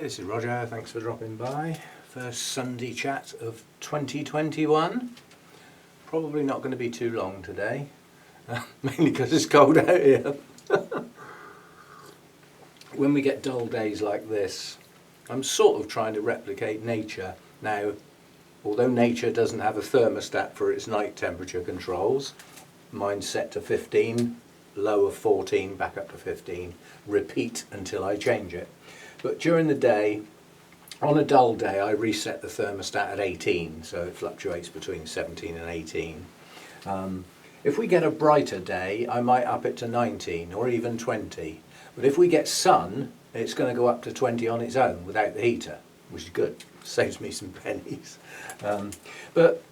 this is Roger, thanks for dropping by. First Sunday chat of 2021. Probably not going to be too long today, mainly because it's cold out here. When we get dull days like this, I'm sort of trying to replicate nature. Now, although nature doesn't have a thermostat for its night temperature controls, mine's set to 15, low of 14, back up to 15, repeat until I change it. But during the day, on a dull day, I reset the thermostat at 18, so it fluctuates between 17 and 18. If we get a brighter day, I might up it to 19 or even 20. But if we get sun, it's going to go up to 20 on its own without the heater, which is good. Saves me some pennies. But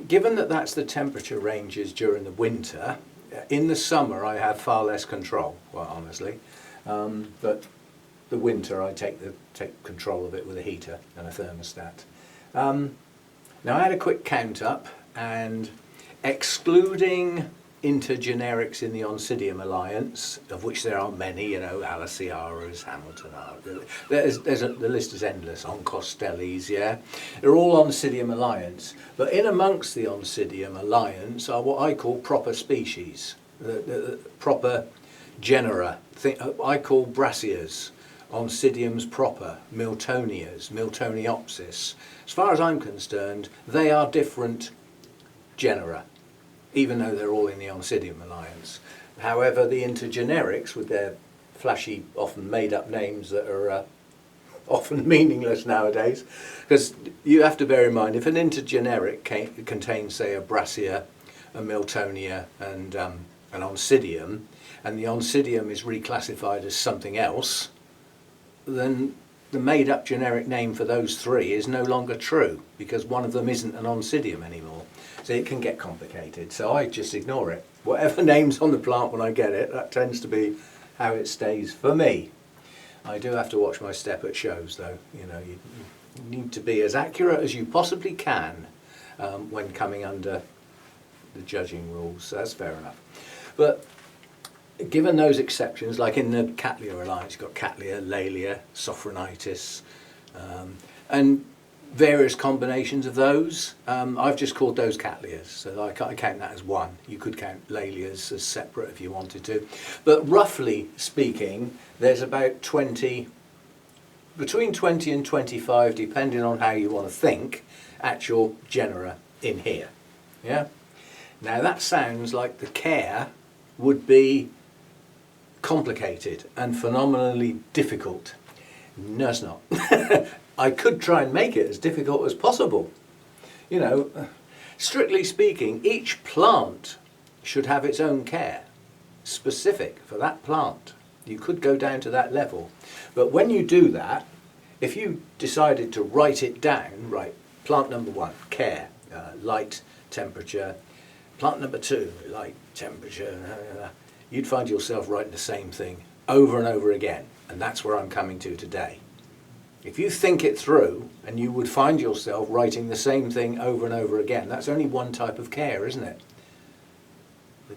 given that that's the temperature ranges during the winter, in the summer I have far less control, quite honestly. But the winter I take control of it with a heater and a thermostat. Now I had a quick count up, and excluding intergenerics in the Oncidium alliance, of which there are many, you know, Aliciaras, Hamilton, the list is endless, Oncostellis, yeah, they're all Oncidium alliance. But in amongst the Oncidium alliance are what I call proper species, the proper genera. I call Brassias, Oncidiums proper, Miltonias, Miltoniopsis. As far as I'm concerned, they are different genera, even though they're all in the Oncidium alliance. However, the intergenerics, with their flashy, often made-up names that are often meaningless nowadays, because you have to bear in mind, if an intergeneric contains, say, a Brassia, a Miltonia, and an Oncidium, and the Oncidium is reclassified as something else, then the made-up generic name for those three is no longer true, because one of them isn't an Oncidium anymore. So it can get complicated, so I just ignore it. Whatever name's on the plant when I get it, that tends to be how it stays for me. I do have to watch my step at shows though. You know, you need to be as accurate as you possibly can when coming under the judging rules, so that's fair enough. But given those exceptions, like in the Cattleya alliance, you've got Cattleya, Laelia, Sophronitis, and various combinations of those. I've just called those Cattleyas, so I count that as one. You could count Laelias as separate if you wanted to. But roughly speaking, there's about 20, between 20 and 25, depending on how you want to think, actual genera in here. Yeah. Now that sounds like the care would be complicated and phenomenally difficult. No, it's not. I could try and make it as difficult as possible. You know, strictly speaking, each plant should have its own care, specific for that plant. You could go down to that level. But when you do that, if you decided to write it down, right, plant number 1, care, light, temperature, plant number 2, light, temperature, you'd find yourself writing the same thing over and over again. And that's where I'm coming to today. If you think it through, and you would find yourself writing the same thing over and over again, that's only one type of care, isn't it? The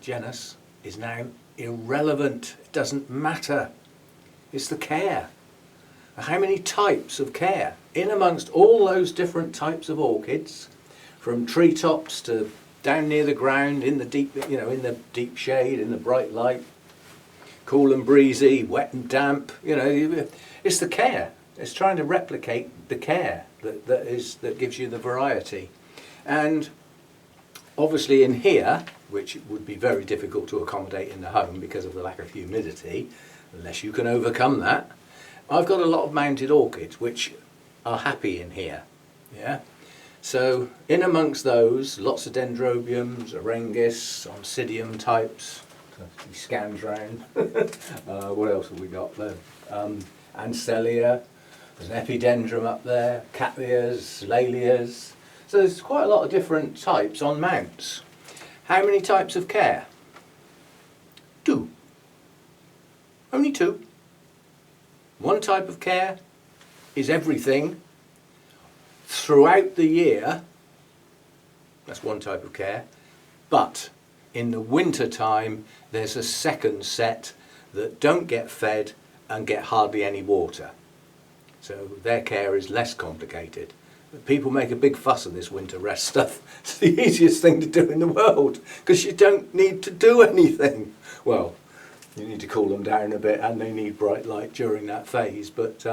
genus, is now irrelevant. It doesn't matter. It's the care. How many types of care? In amongst all those different types of orchids, from treetops to down near the ground, in the deep, you know, in the deep shade, in the bright light, cool and breezy, wet and damp, you know, it's the care. It's trying to replicate the care that gives you the variety. And obviously in here, which would be very difficult to accommodate in the home because of the lack of humidity, unless you can overcome that, I've got a lot of mounted orchids which are happy in here. Yeah. So in amongst those, lots of dendrobiums, Aurangis, Oncidium types. He scans round. What else have we got there? Ancelia, there's an epidendrum up there, Cattleyas, Laelias. So there's quite a lot of different types on mounts. How many types of care? 2. Only 2. One type of care is everything throughout the year. That's one type of care. But in the winter time, there's a second set that don't get fed and get hardly any water. So their care is less complicated. People make a big fuss of this winter rest stuff. It's the easiest thing to do in the world because you don't need to do anything. Well, you need to cool them down a bit and they need bright light during that phase, but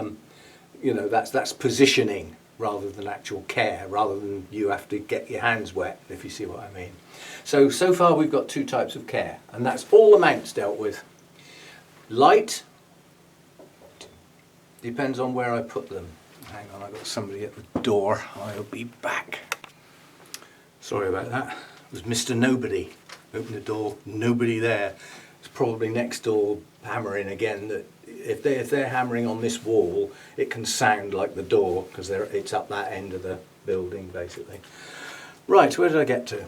you know, that's positioning rather than actual care, rather than you have to get your hands wet, if you see what I mean. So far we've got two types of care, and that's all the mounts dealt with. Light depends on where I put them. Hang on, I've got somebody at the door. I'll be back. Sorry about that. It was Mr. Nobody. Open the door, nobody there. It's probably next door hammering again. That if they're hammering on this wall, it can sound like the door because it's up that end of the building, basically. Right, where did I get to?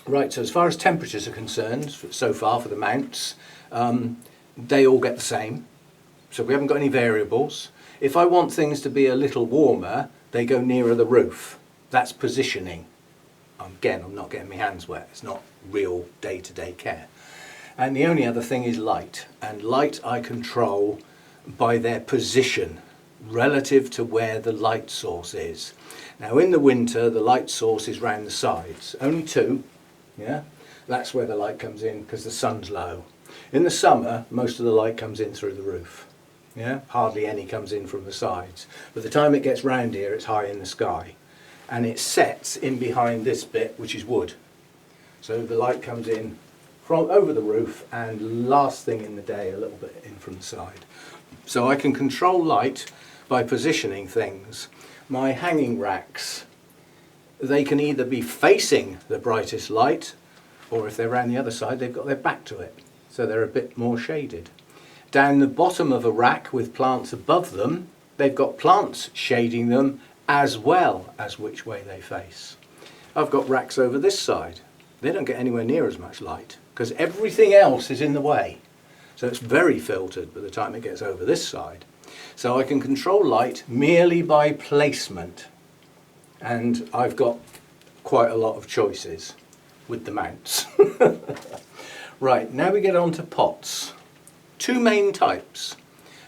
Right, so as far as temperatures are concerned, so far for the mounts, they all get the same. So we haven't got any variables. If I want things to be a little warmer, they go nearer the roof. That's positioning. Again, I'm not getting my hands wet. It's not real day-to-day care. And the only other thing is light. And light I control by their position relative to where the light source is. Now in the winter, the light source is round the sides. Only two, yeah? That's where the light comes in because the sun's low. In the summer, most of the light comes in through the roof. Yeah, hardly any comes in from the sides. By the time it gets round here, it's high in the sky. And it sets in behind this bit, which is wood. So the light comes in from over the roof and last thing in the day, a little bit in from the side. So I can control light by positioning things. My hanging racks, they can either be facing the brightest light, or if they're around the other side, they've got their back to it. So they're a bit more shaded. Down the bottom of a rack with plants above them, they've got plants shading them as well as which way they face. I've got racks over this side. They don't get anywhere near as much light because everything else is in the way. So it's very filtered by the time it gets over this side. So I can control light merely by placement. And I've got quite a lot of choices with the mounts. Right, now we get on to pots. Two main types.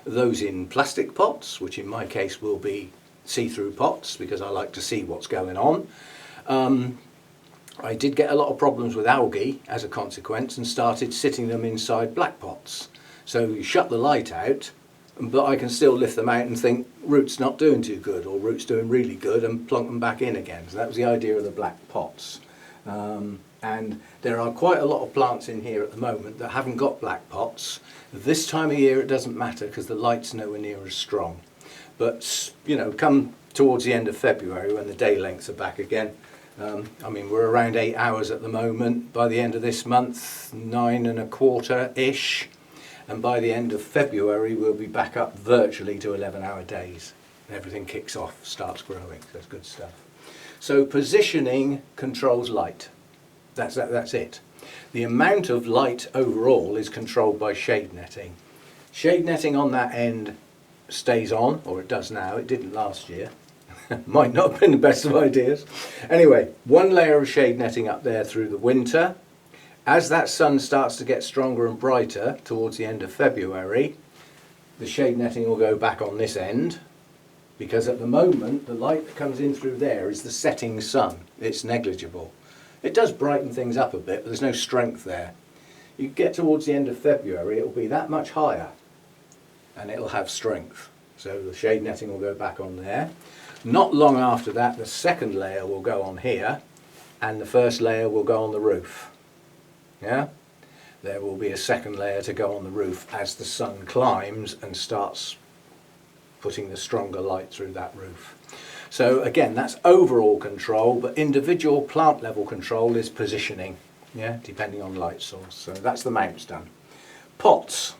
Those in plastic pots, which in my case will be see-through pots because I like to see what's going on. I did get a lot of problems with algae as a consequence and started sitting them inside black pots. So you shut the light out, but I can still lift them out and think root's not doing too good or root's doing really good and plonk them back in again. So that was the idea of the black pots. And there are quite a lot of plants in here at the moment that haven't got black pots. This time of year it doesn't matter because the light's nowhere near as strong. But, you know, come towards the end of February when the day lengths are back again, I mean, we're around 8 hours at the moment. By the end of this month, 9 1/4-ish. And by the end of February, we'll be back up virtually to 11-hour days. Everything kicks off, starts growing. So that's good stuff. So positioning controls light. That's it. The amount of light overall is controlled by shade netting. Shade netting on that end stays on, or it does now. It didn't last year. Might not have been the best of ideas. Anyway, one layer of shade netting up there through the winter. As that sun starts to get stronger and brighter towards the end of February, the shade netting will go back on this end, because at the moment the light that comes in through there is the setting sun. It's negligible. It does brighten things up a bit, but there's no strength there. You get towards the end of February, it will be that much higher and it'll have strength. So the shade netting will go back on there. Not long after that, the second layer will go on here and the first layer will go on the roof. Yeah? There will be a second layer to go on the roof as the sun climbs and starts putting the stronger light through that roof. So again, that's overall control, but individual plant level control is positioning, yeah, depending on light source. So that's the mounts done. Pots.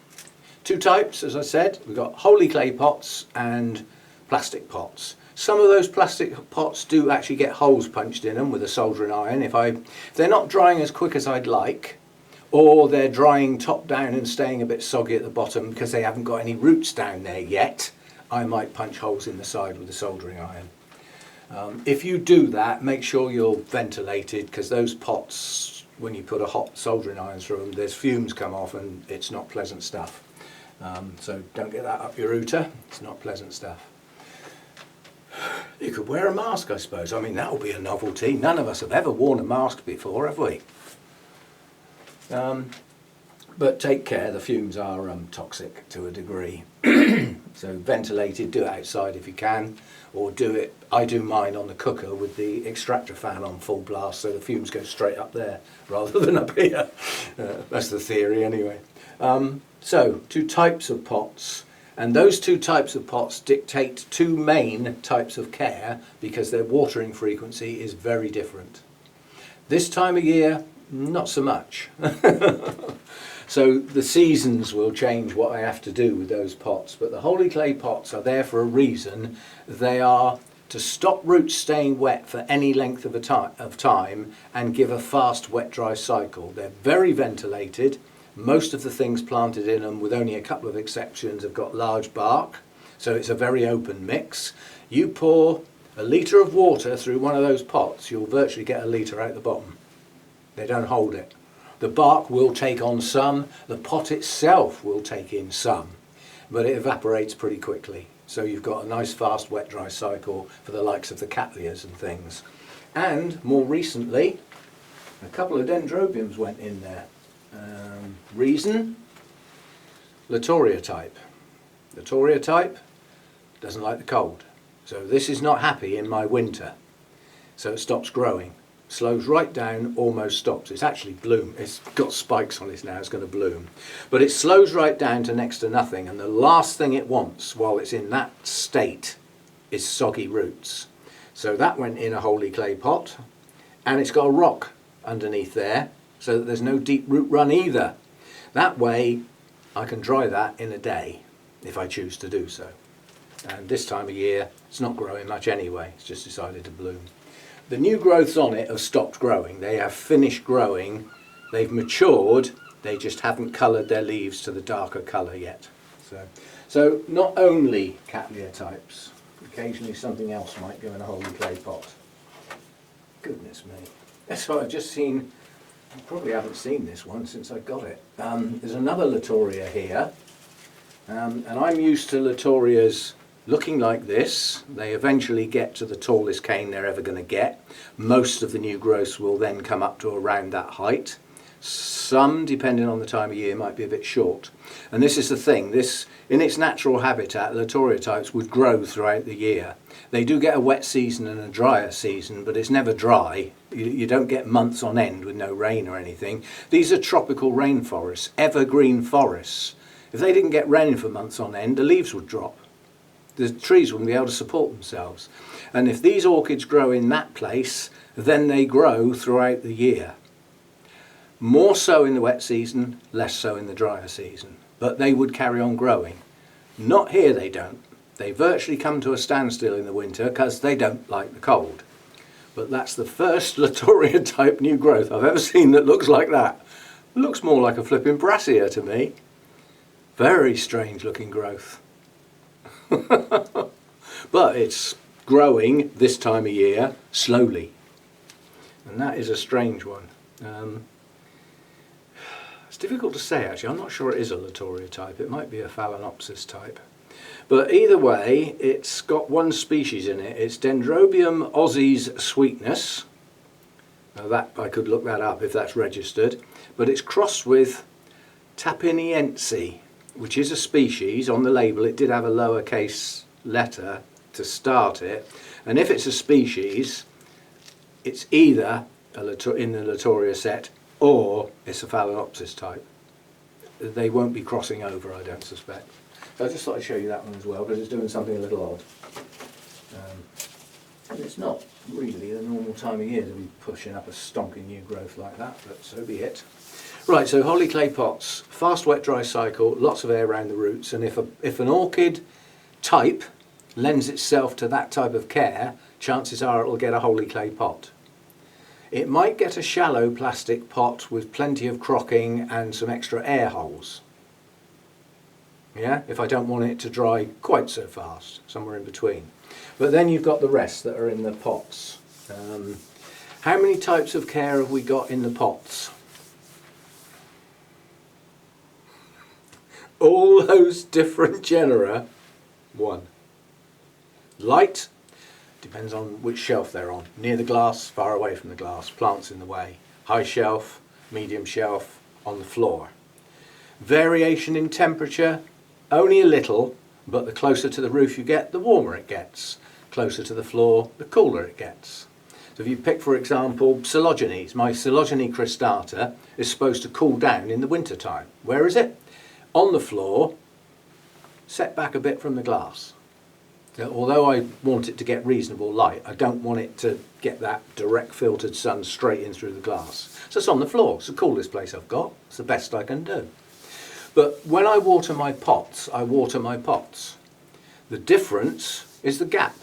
Two types, as I said. We've got holy clay pots and plastic pots. Some of those plastic pots do actually get holes punched in them with a soldering iron. If they're not drying as quick as I'd like, or they're drying top down and staying a bit soggy at the bottom because they haven't got any roots down there yet, I might punch holes in the side with a soldering iron. If you do that, make sure you're ventilated, because those pots, when you put a hot soldering iron through them, there's fumes come off and it's not pleasant stuff. So don't get that up your router, it's not pleasant stuff. You could wear a mask, I suppose. I mean, that will be a novelty. None of us have ever worn a mask before, have we? But take care, the fumes are toxic to a degree. So ventilated, do it outside if you can, or do it, I do mine on the cooker with the extractor fan on full blast, so the fumes go straight up there rather than up here. That's the theory anyway. So, two types of pots, and those two types of pots dictate two main types of care because their watering frequency is very different. This time of year, not so much. So the seasons will change what I have to do with those pots, but the holy clay pots are there for a reason. They are to stop roots staying wet for any length of time and give a fast wet-dry cycle. They're very ventilated. Most of the things planted in them, with only a couple of exceptions, have got large bark, so it's a very open mix. You pour a litre of water through one of those pots, you'll virtually get a litre out the bottom. They don't hold it. The bark will take on some, the pot itself will take in some, but it evaporates pretty quickly. So you've got a nice fast wet-dry cycle for the likes of the Cattleyas and things. And more recently, a couple of dendrobiums went in there. Reason? Latoria type. Latoria type doesn't like the cold. So this is not happy in my winter. So it stops growing. Slows right down, almost stops. It's actually bloom. It's got spikes on it now, it's going to bloom. But it slows right down to next to nothing, and the last thing it wants while it's in that state is soggy roots. So that went in a holy clay pot, and it's got a rock underneath there, so that there's no deep root run either. That way I can dry that in a day, if I choose to do so. And this time of year, it's not growing much anyway, it's just decided to bloom. The new growths on it have stopped growing. They have finished growing. They've matured. They just haven't coloured their leaves to the darker colour yet. So not only Cattleya types. Occasionally something else might go in a holy clay pot. Goodness me. That's what I've just seen. I probably haven't seen this one since I got it. There's another Latoria here. And I'm used to Latorias looking like this. They eventually get to the tallest cane they're ever going to get. Most of the new growths will then come up to around that height. Some, depending on the time of year, might be a bit short. And this is the thing, this, in its natural habitat, Latoria types would grow throughout the year. They do get a wet season and a drier season, but it's never dry. You don't get months on end with no rain or anything. These are tropical rainforests, evergreen forests. If they didn't get rain for months on end, the leaves would drop. The trees wouldn't be able to support themselves. And if these orchids grow in that place, then they grow throughout the year. More so in the wet season, less so in the drier season. But they would carry on growing. Not here they don't. They virtually come to a standstill in the winter because they don't like the cold. But that's the first Latoria type new growth I've ever seen that looks like that. It looks more like a flipping brassica to me. Very strange looking growth. But it's growing this time of year slowly, and that is a strange one. It's difficult to say actually. I'm not sure it is a Latoria type. It might be a Phalaenopsis type, but either way it's got one species in it. It's Dendrobium Aussies Sweetness. Now that I could look that up if that's registered, but it's crossed with Tapiniense, which is a species. On the label it did have a lowercase letter to start it, and if it's a species it's either in the Latoria set or it's a Phalaenopsis type. They won't be crossing over, I don't suspect. So I just thought I'd show you that one as well, because it's doing something a little odd. And it's not really the normal time of year to be pushing up a stonking new growth like that, but so be it. Right, so holy clay pots, fast wet dry cycle, lots of air around the roots, and if an orchid type lends itself to that type of care, chances are it will get a holy clay pot. It might get a shallow plastic pot with plenty of crocking and some extra air holes. Yeah, if I don't want it to dry quite so fast, somewhere in between. But then you've got the rest that are in the pots. How many types of care have we got in the pots? all those different genera, one. Light, depends on which shelf they're on. Near the glass, far away from the glass, plants in the way. High shelf, medium shelf, on the floor. Variation in temperature, only a little, but the closer to the roof you get, the warmer it gets. Closer to the floor, the cooler it gets. So if you pick, for example, Coelogenes, my Coelogene cristata is supposed to cool down in the winter time. Where is it? On the floor, set back a bit from the glass. So although I want it to get reasonable light, I don't want it to get that direct filtered sun straight in through the glass. So it's on the floor. It's the coolest place I've got. It's the best I can do. But when I water my pots, I water my pots. The difference is the gap.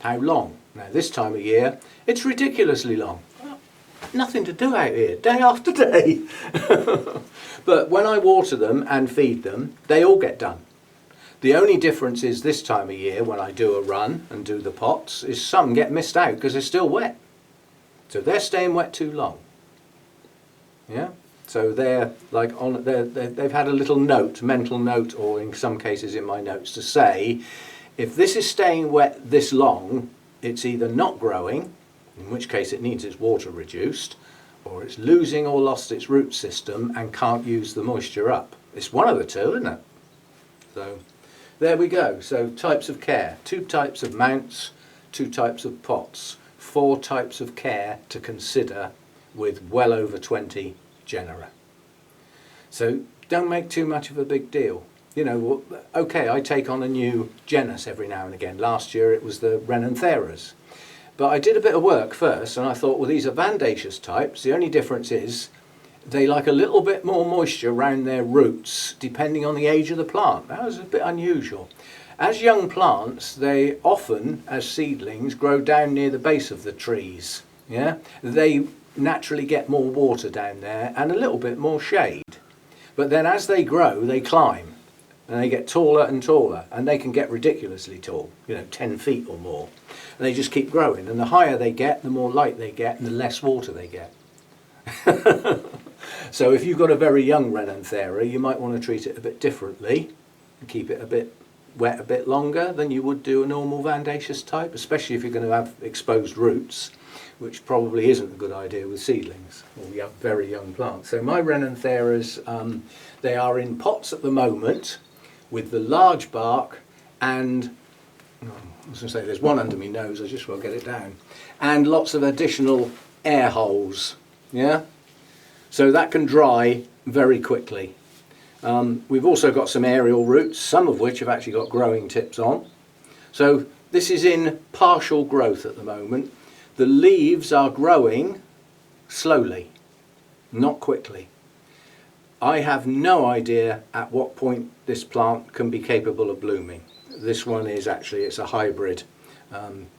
How long? Now this time of year, it's ridiculously long. Nothing to do out here, day after day. But when I water them and feed them, they all get done. The only difference is this time of year, when I do a run and do the pots, is some get missed out because they're still wet. So they're staying wet too long. Yeah? So they're like they've had a little note, mental note, or in some cases in my notes, to say, if this is staying wet this long, it's either not growing, in which case it needs its water reduced, or it's losing or lost its root system and can't use the moisture up. It's one of the two, isn't it? So there we go. So types of care. 2 types of mounts, 2 types of pots. 4 types of care to consider with well over 20 genera. So don't make too much of a big deal. You know, okay, I take on a new genus every now and again. Last year it was the Renantheras. But I did a bit of work first and I thought, well, these are Vandaceous types. The only difference is they like a little bit more moisture around their roots depending on the age of the plant. That was a bit unusual. As young plants, they often, as seedlings, grow down near the base of the trees. Yeah, they naturally get more water down there and a little bit more shade. But then as they grow, they climb and they get taller and taller, and they can get ridiculously tall, 10 feet or more. And they just keep growing, and the higher they get, the more light they get and the less water they get. So if you've got a very young Renanthera, you might want to treat it a bit differently and keep it a bit wet a bit longer than you would do a normal Vandaceous type, especially if you're going to have exposed roots, which probably isn't a good idea with seedlings or very young plants. So my Renantheras, they are in pots at the moment with the large bark and, I was going to say there's one under my nose, I just will get it down, and lots of additional air holes, yeah? So that can dry very quickly. We've also got some aerial roots, some of which have actually got growing tips on. So this is in partial growth at the moment. The leaves are growing slowly, not quickly. I have no idea at what point this plant can be capable of blooming. This one is actually, it's a hybrid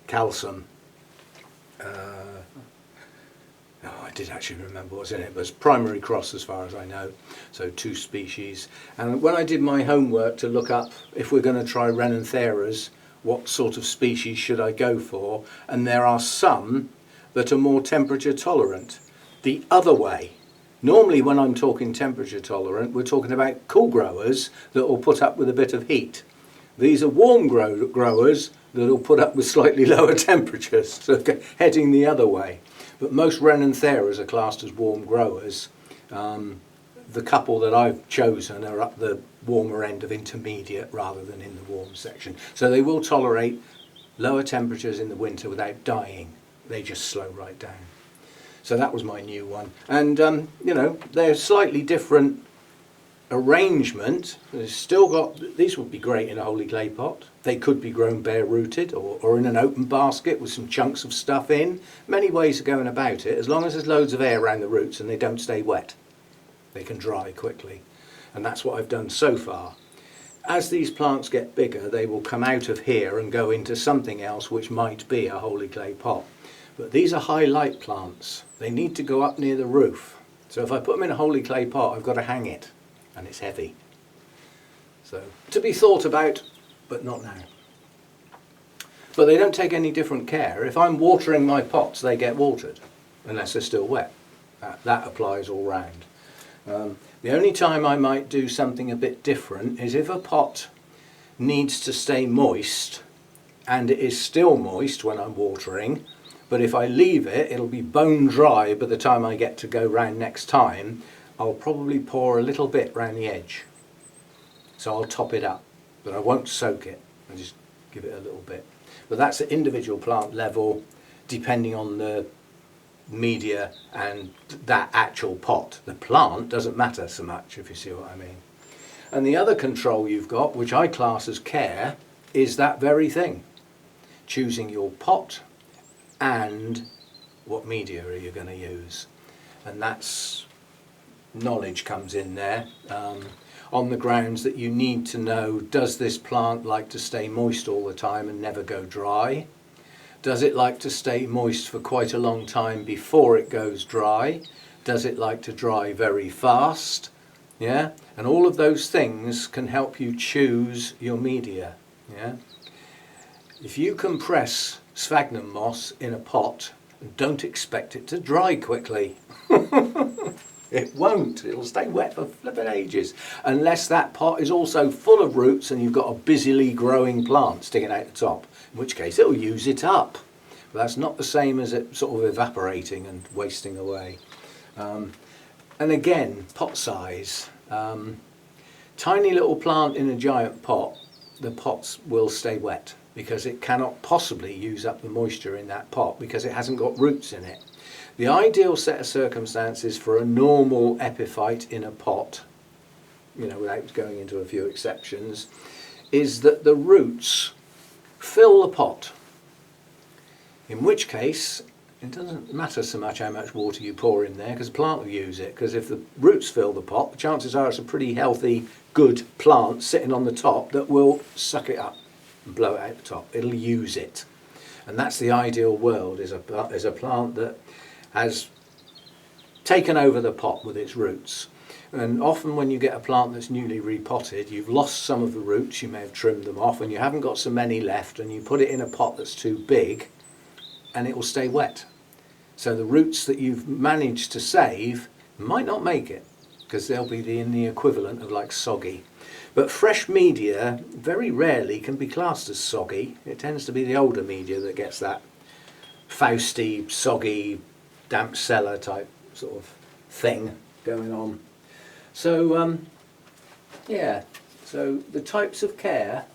calcium. I did actually remember what's in it, but it's primary cross as far as I know, so 2 species. And when I did my homework to look up if we're going to try Renantheras, what sort of species should I go for, and there are some that are more temperature tolerant. The other way, normally when I'm talking temperature tolerant, we're talking about cool growers that will put up with a bit of heat. These are warm growers that will put up with slightly lower temperatures, so heading the other way. But most Renantheras are classed as warm growers. The couple that I've chosen are up the warmer end of intermediate rather than in the warm section. So they will tolerate lower temperatures in the winter without dying. They just slow right down. So that was my new one. And, they're slightly different arrangement. They've still got, these would be great in a holy clay pot. They could be grown bare rooted or in an open basket with some chunks of stuff in. Many ways of going about it, as long as there's loads of air around the roots and they don't stay wet. They can dry quickly. And that's what I've done so far. As these plants get bigger, they will come out of here and go into something else which might be a holy clay pot. But these are high light plants. They need to go up near the roof. So if I put them in a holy clay pot, I've got to hang it, and it's heavy. So to be thought about, but not now. But they don't take any different care. If I'm watering my pots, they get watered, unless they're still wet. That applies all round. The only time I might do something a bit different is if a pot needs to stay moist, and it is still moist when I'm watering, but if I leave it, it'll be bone dry by the time I get to go round next time. I'll probably pour a little bit round the edge. So I'll top it up, but I won't soak it. I'll just give it a little bit. But that's at individual plant level, depending on the media and that actual pot. The plant doesn't matter so much, if you see what I mean. And the other control you've got, which I class as care, is that very thing. Choosing your pot and what media are you going to use. And that's knowledge comes in there, on the grounds that you need to know, does this plant like to stay moist all the time and never go dry? Does it like to stay moist for quite a long time before it goes dry? Does it like to dry very fast? Yeah, and all of those things can help you choose your media. Yeah, if you compress sphagnum moss in a pot, don't expect it to dry quickly. It won't. It'll stay wet for flipping ages, unless that pot is also full of roots and you've got a busily growing plant sticking out the top, in which case it'll use it up. But that's not the same as it sort of evaporating and wasting away. And again, pot size. Tiny little plant in a giant pot, the pots will stay wet because it cannot possibly use up the moisture in that pot because it hasn't got roots in it. The ideal set of circumstances for a normal epiphyte in a pot, you know, without going into a few exceptions, is that the roots fill the pot. In which case, it doesn't matter so much how much water you pour in there because the plant will use it. Because if the roots fill the pot, the chances are it's a pretty healthy, good plant sitting on the top that will suck it up and blow it out the top. It'll use it. And that's the ideal world, is a plant that has taken over the pot with its roots. And often when you get a plant that's newly repotted, you've lost some of the roots, you may have trimmed them off and you haven't got so many left, and you put it in a pot that's too big and it will stay wet. So the roots that you've managed to save might not make it because they'll be in the equivalent of like soggy. But fresh media very rarely can be classed as soggy. It tends to be the older media that gets that fausty, soggy, damp cellar type sort of thing going on. So yeah, so the types of care,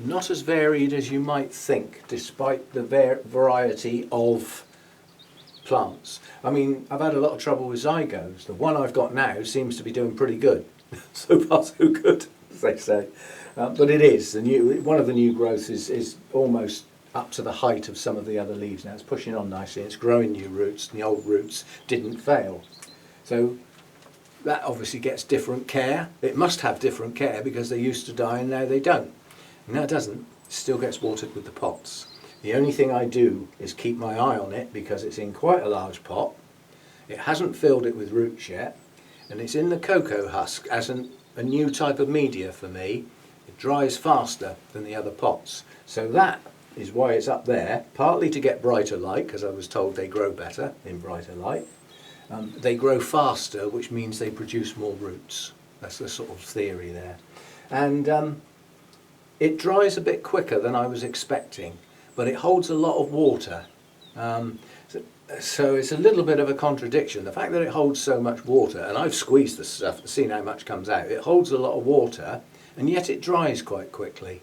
not as varied as you might think despite the variety of plants. I mean, I've had a lot of trouble with zygos. The one I've got now seems to be doing pretty good. So far so good, as they say. But it is, one of the new growths is almost up to the height of some of the other leaves now. It's pushing on nicely, it's growing new roots, and the old roots didn't fail. So that obviously gets different care. It must have different care because they used to die and now they don't. No, it doesn't. It still gets watered with the pots. The only thing I do is keep my eye on it because it's in quite a large pot. It hasn't filled it with roots yet, and it's in the cocoa husk as a new type of media for me. It dries faster than the other pots. So that is why it's up there, partly to get brighter light, because I was told they grow better in brighter light. They grow faster, which means they produce more roots. That's the sort of theory there. And it dries a bit quicker than I was expecting, but it holds a lot of water. So it's a little bit of a contradiction. The fact that it holds so much water, and I've squeezed the stuff and seen how much comes out, it holds a lot of water, and yet it dries quite quickly.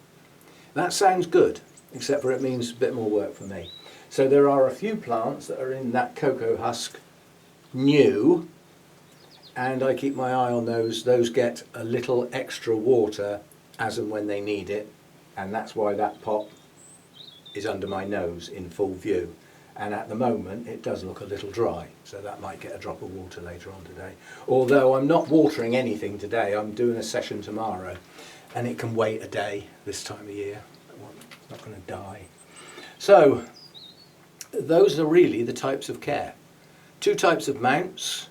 That sounds good, except for it means a bit more work for me. So there are a few plants that are in that cocoa husk new, and I keep my eye on those. Those get a little extra water as and when they need it, and that's why that pot is under my nose in full view. And at the moment it does look a little dry, so that might get a drop of water later on today. Although I'm not watering anything today, I'm doing a session tomorrow, and it can wait a day this time of year. It's not going to die. So those are really the types of care. Two types of mounts,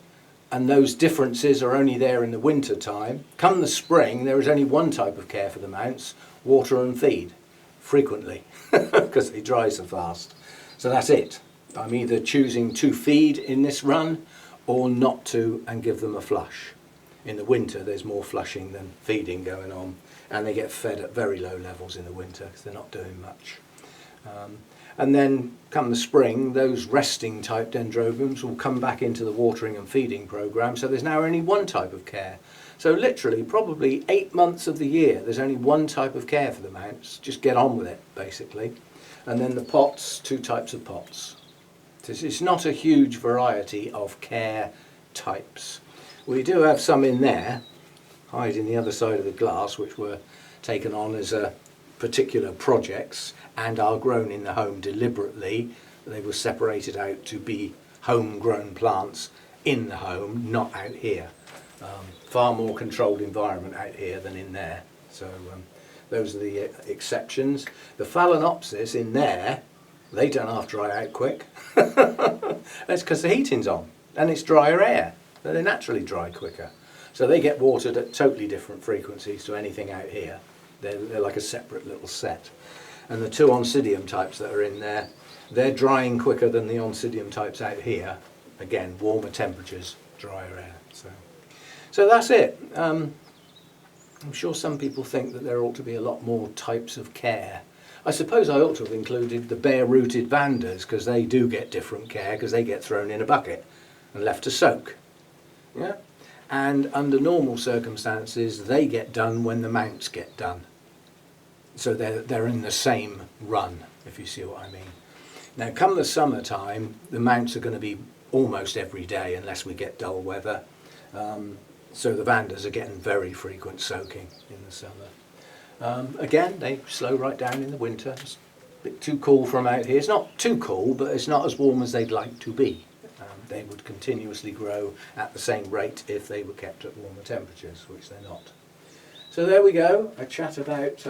and those differences are only there in the winter time. Come the spring, there is only one type of care for the mounts: water and feed, frequently, because they dry so fast. So that's it. I'm either choosing to feed in this run or not to and give them a flush. In the winter there's more flushing than feeding going on, and they get fed at very low levels in the winter because they're not doing much. And then come the spring, those resting type dendrobiums will come back into the watering and feeding programme, so there's now only one type of care. So literally probably 8 months of the year there's only one type of care for the mounts. Just get on with it basically. And then the pots, 2 types of pots. It's not a huge variety of care types. We do have some in there, hiding the other side of the glass, which were taken on as particular projects and are grown in the home deliberately. They were separated out to be homegrown plants in the home, not out here. Far more controlled environment out here than in there. So those are the exceptions. The Phalaenopsis in there, they don't half dry out quick. That's because the heating's on and it's drier air. They naturally dry quicker. So they get watered at totally different frequencies to anything out here. They're like a separate little set. And the 2 Oncidium types that are in there, they're drying quicker than the Oncidium types out here. Again, warmer temperatures, drier air. So that's it. I'm sure some people think that there ought to be a lot more types of care. I suppose I ought to have included the bare-rooted Vandas, because they do get different care, because they get thrown in a bucket and left to soak. Yeah? And under normal circumstances, they get done when the mounts get done. So they're in the same run, if you see what I mean. Now, come the summertime, the mounts are going to be almost every day, unless we get dull weather. So the Vandas are getting very frequent soaking in the summer. Again, they slow right down in the winter. It's a bit too cool from out here. It's not too cool, but it's not as warm as they'd like to be. They would continuously grow at the same rate if they were kept at warmer temperatures, which they're not. So there we go. I chat about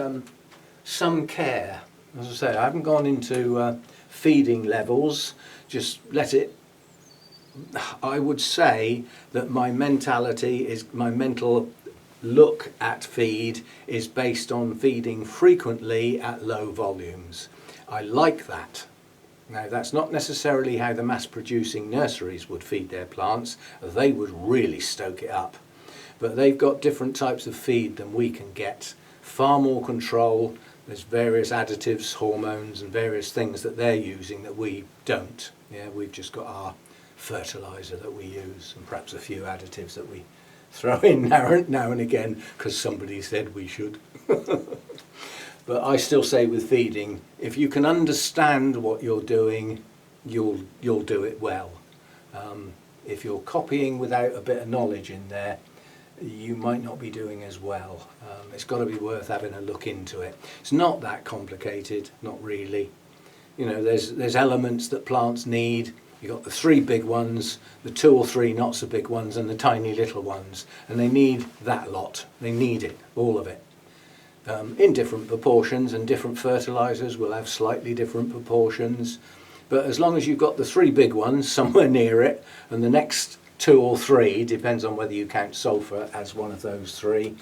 some care. As I say, I haven't gone into feeding levels. Just let it. I would say that my mentality is, my mental look at feed is based on feeding frequently at low volumes. I like that. Now, that's not necessarily how the mass-producing nurseries would feed their plants. They would really stoke it up. But they've got different types of feed than we can get. Far more control. There's various additives, hormones, and various things that they're using that we don't. Yeah, we've just got our fertilizer that we use, and perhaps a few additives that we throw in now and again because somebody said we should. But I still say with feeding, if you can understand what you're doing, you'll do it well. If you're copying without a bit of knowledge in there, you might not be doing as well. It's got to be worth having a look into it. It's not that complicated, not really. You know, there's elements that plants need. You've got the 3 big ones, the 2 or 3 not so big ones, and the tiny little ones. And they need that lot. They need it, all of it. In different proportions, and different fertilizers will have slightly different proportions. But as long as you've got the 3 big ones somewhere near it, and the next 2 or 3, depends on whether you count sulfur as one of those 3,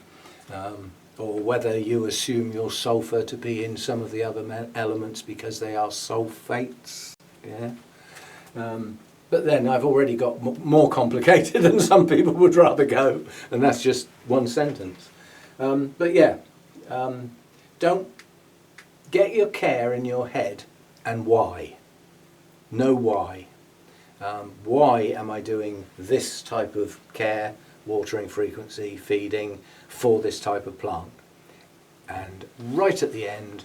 or whether you assume your sulfur to be in some of the other elements because they are sulfates. Yeah. But then I've already got more complicated than some people would rather go, and that's just one sentence. But yeah, don't get your care in your head and why. Know why. Why am I doing this type of care, watering frequency, feeding for this type of plant? And right at the end,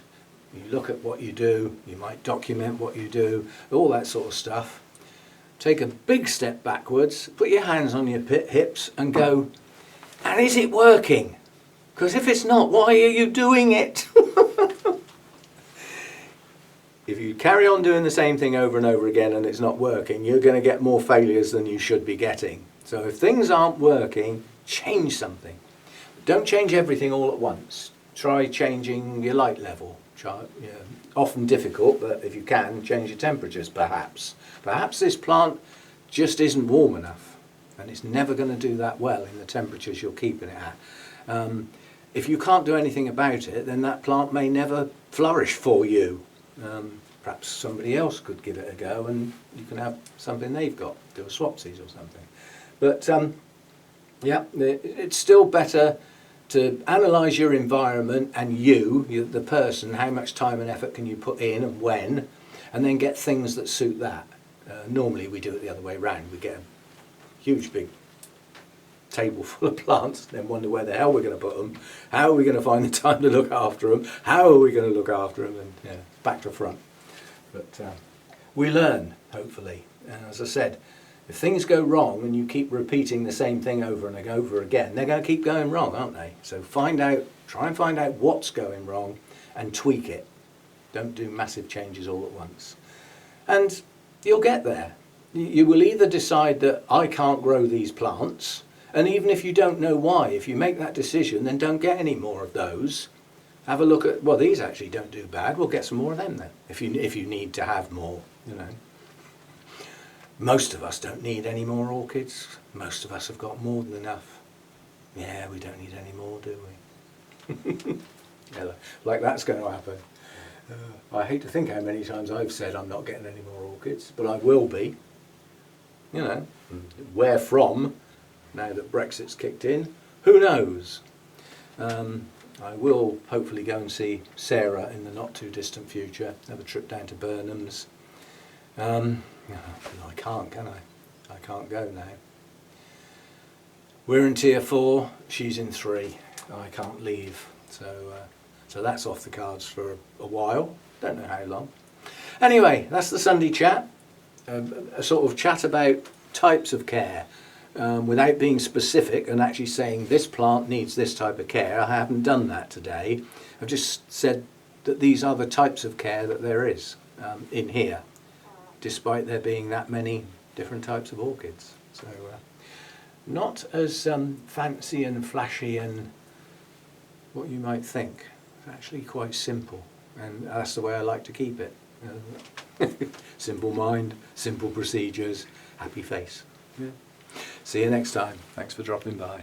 you look at what you do, you might document what you do, all that sort of stuff. Take a big step backwards, put your hands on your hips and go, and is it working? Because if it's not, why are you doing it? If you carry on doing the same thing over and over again and it's not working, you're going to get more failures than you should be getting. So if things aren't working, change something. Don't change everything all at once. Try changing your light level. Often difficult, but if you can, change your temperatures perhaps. Perhaps this plant just isn't warm enough, and it's never going to do that well in the temperatures you're keeping it at. If you can't do anything about it, then that plant may never flourish for you. Perhaps somebody else could give it a go and you can have something they've got, do a swapsies or something. But Yeah, it's still better to analyse your environment and you, the person, how much time and effort can you put in and when, and then get things that suit that. Normally we do it the other way round. We get a huge big table full of plants, then wonder where the hell we're going to put them, how are we going to find the time to look after them, how are we going to look after them, and yeah, back to front. But we learn, hopefully. And as I said, if things go wrong and you keep repeating the same thing over and over again, they're going to keep going wrong, aren't they? So try and find out what's going wrong and tweak it. Don't do massive changes all at once. And you'll get there. You will either decide that I can't grow these plants, and even if you don't know why, if you make that decision, then don't get any more of those. Have a look at, well, these actually don't do bad, we'll get some more of them then, if you need to have more, you know. Most of us don't need any more orchids. Most of us have got more than enough. Yeah, we don't need any more, do we? Yeah, like that's going to happen. I hate to think how many times I've said I'm not getting any more orchids, but I will be. You know, where from, now that Brexit's kicked in, who knows? I will hopefully go and see Sarah in the not too distant future, have a trip down to Burnham's. I can't, can I? I can't go now. We're in tier 4, she's in 3. I can't leave, so that's off the cards for a while. Don't know how long. Anyway, that's the Sunday chat. A sort of chat about types of care, without being specific and actually saying this plant needs this type of care. I haven't done that today. I've just said that these are the types of care that there is in here, despite there being that many different types of orchids. So not as fancy and flashy and what you might think. It's actually quite simple, and that's the way I like to keep it. Simple mind, simple procedures, happy face. Yeah. See you next time. Thanks for dropping by.